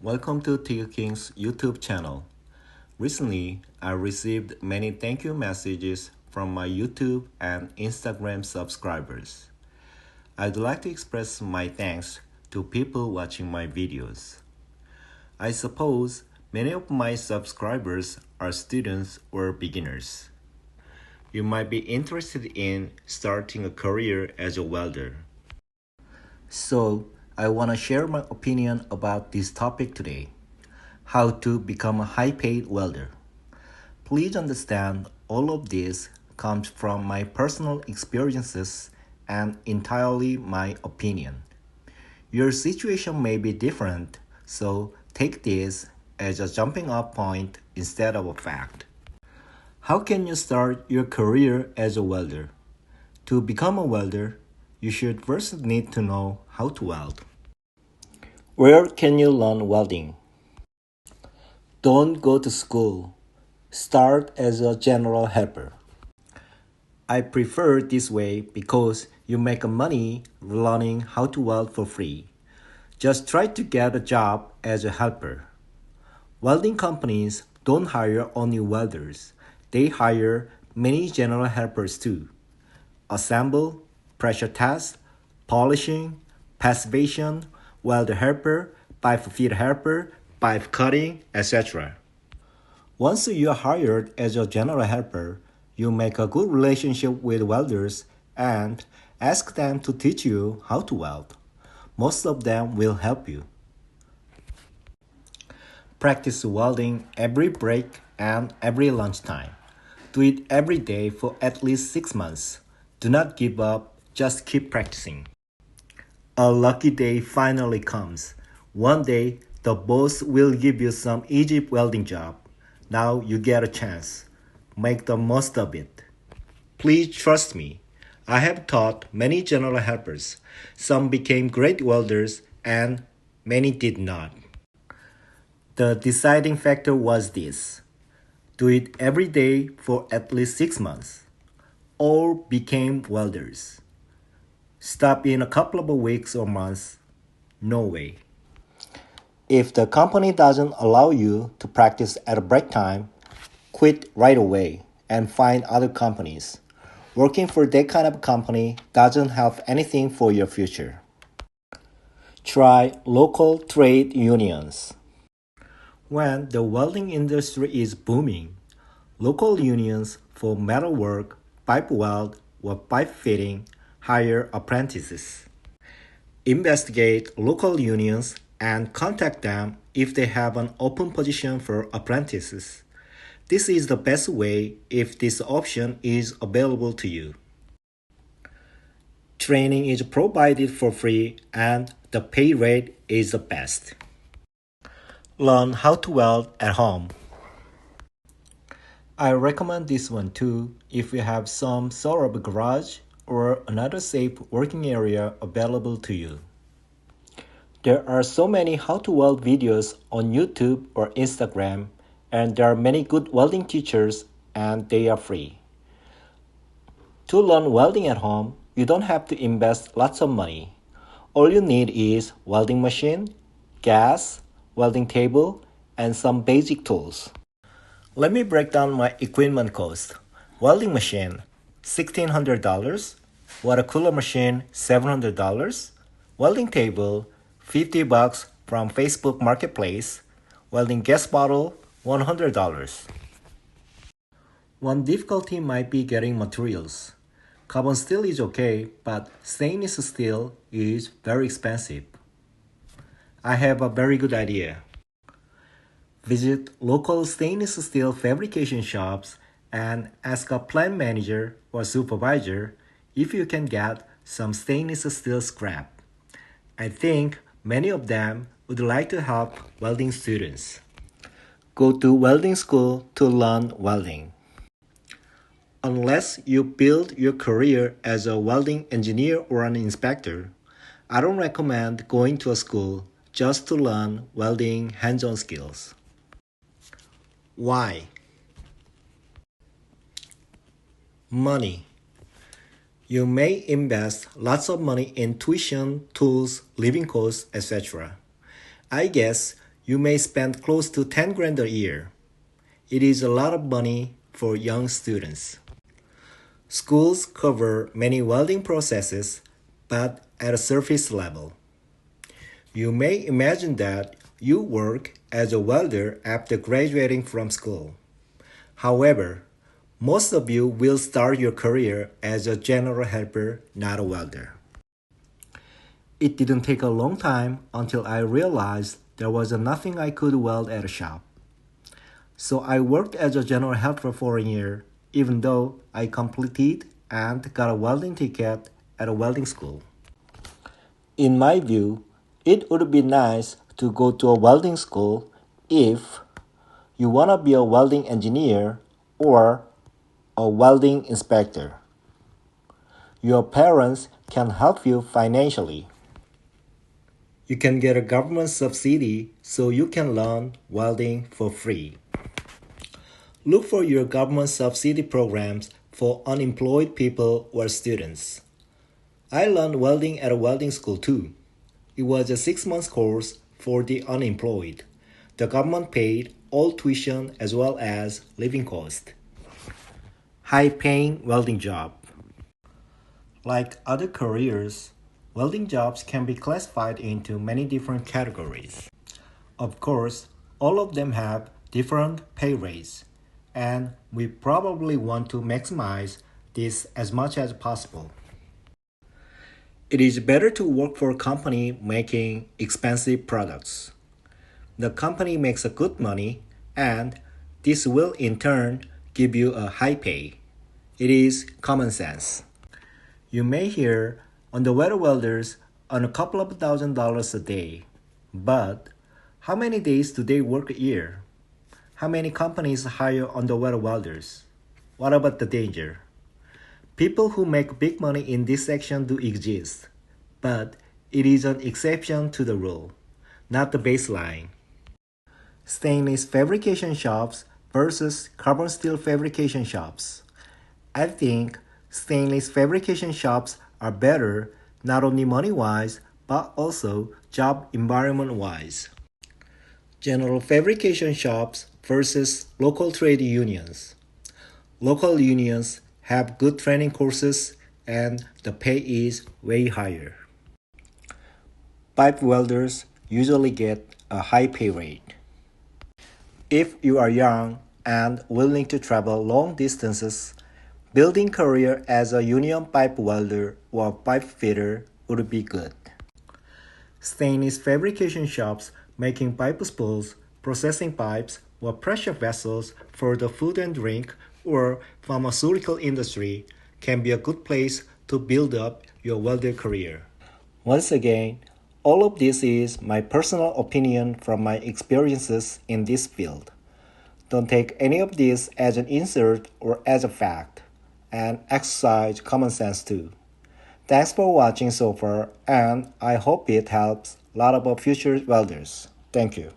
Welcome to TIG King's YouTube channel. Recently, I received many thank you messages from my YouTube and Instagram subscribers. I'd like to express my thanks to people watching my videos. I suppose many of my subscribers are students or beginners. You might be interested in starting a career as a welder. So, I want to share my opinion about this topic today. How to become a high-paid welder. Please understand all of this comes from my personal experiences and entirely my opinion. Your situation may be different, so take this as a jumping off point instead of a fact. How can you start your career as a welder? To become a welder, you should first need to know how to weld. Where can you learn welding? Don't go to school. Start as a general helper. I prefer this way because you make money learning how to weld for free. Just try to get a job as a helper. Welding companies don't hire only welders. They hire many general helpers too. Assemble, pressure test, polishing, passivation, welder helper, pipe feed helper, pipe cutting, etc. Once you are hired as a general helper, you make a good relationship with welders and ask them to teach you how to weld. Most of them will help you. Practice welding every break and every lunchtime. Do it every day for at least 6 months. Do not give up, just keep practicing. A lucky day finally comes. One day, the boss will give you some easy welding job. Now you get a chance. Make the most of it. Please trust me. I have taught many general helpers. Some became great welders and many did not. The deciding factor was this. Do it every day for at least 6 months. All became welders. Stop in a couple of weeks or months. No way. If the company doesn't allow you to practice at a break time, quit right away and find other companies. Working for that kind of company doesn't help anything for your future. Try local trade unions. When the welding industry is booming, local unions for metalwork, pipe weld, or pipe fitting hire apprentices. Investigate local unions and contact them if they have an open position for apprentices. This is the best way if this option is available to you. Training is provided for free and the pay rate is the best. Learn how to weld at home. I recommend this one too if you have some sort of garage or another safe working area available to you. There are so many how to weld videos on YouTube or Instagram, and there are many good welding teachers and they are free. To learn welding at home, you don't have to invest lots of money. All you need is welding machine, gas, welding table, and some basic tools. Let me break down my equipment cost. Welding machine, $1,600. Water cooler machine, $700. Welding table, $50 from Facebook Marketplace. Welding gas bottle, $100. One difficulty might be getting materials. Carbon steel is okay, but stainless steel is very expensive. I have a very good idea. Visit local stainless steel fabrication shops and ask a plant manager or supervisor if you can get some stainless steel scrap. I think many of them would like to help welding students. Go to welding school to learn welding. Unless you build your career as a welding engineer or an inspector, I don't recommend going to a school just to learn welding hands-on skills. Why? Money. You may invest lots of money in tuition, tools, living costs, etc. I guess you may spend close to 10 grand a year. It is a lot of money for young students. Schools cover many welding processes, but at a surface level. You may imagine that you work as a welder after graduating from school. However, most of you will start your career as a general helper, not a welder. It didn't take a long time until I realized there was nothing I could weld at a shop. So I worked as a general helper for a year, even though I completed and got a welding ticket at a welding school. In my view, it would be nice to go to a welding school if you want to be a welding engineer or a welding inspector. Your parents can help you financially. You can get a government subsidy so you can learn welding for free. Look for your government subsidy programs for unemployed people or students. I learned welding at a welding school too. It was a 6-month course for the unemployed. The government paid all tuition as well as living cost. High-paying welding job. Like other careers, welding jobs can be classified into many different categories. Of course, all of them have different pay rates, and we probably want to maximize this as much as possible. It is better to work for a company making expensive products. The company makes a good money, and this will in turn give you a high pay. It is common sense. You may hear underwater welders earn a couple of $1,000s a day, but how many days do they work a year? How many companies hire underwater welders? What about the danger? People who make big money in this section do exist, but it is an exception to the rule, not the baseline. Stainless fabrication shops versus carbon steel fabrication shops. I think stainless fabrication shops are better not only money-wise but also job environment-wise. General fabrication shops versus local trade unions. Local unions have good training courses and the pay is way higher. Pipe welders usually get a high pay rate. If you are young and willing to travel long distances, building career as a union pipe welder or pipe fitter would be good. Stainless fabrication shops making pipe spools, processing pipes, or pressure vessels for the food and drink or pharmaceutical industry can be a good place to build up your welder career. Once again, all of this is my personal opinion from my experiences in this field. Don't take any of this as an insert or as a fact, and exercise common sense too. Thanks for watching so far, and I hope it helps a lot of our future welders. Thank you.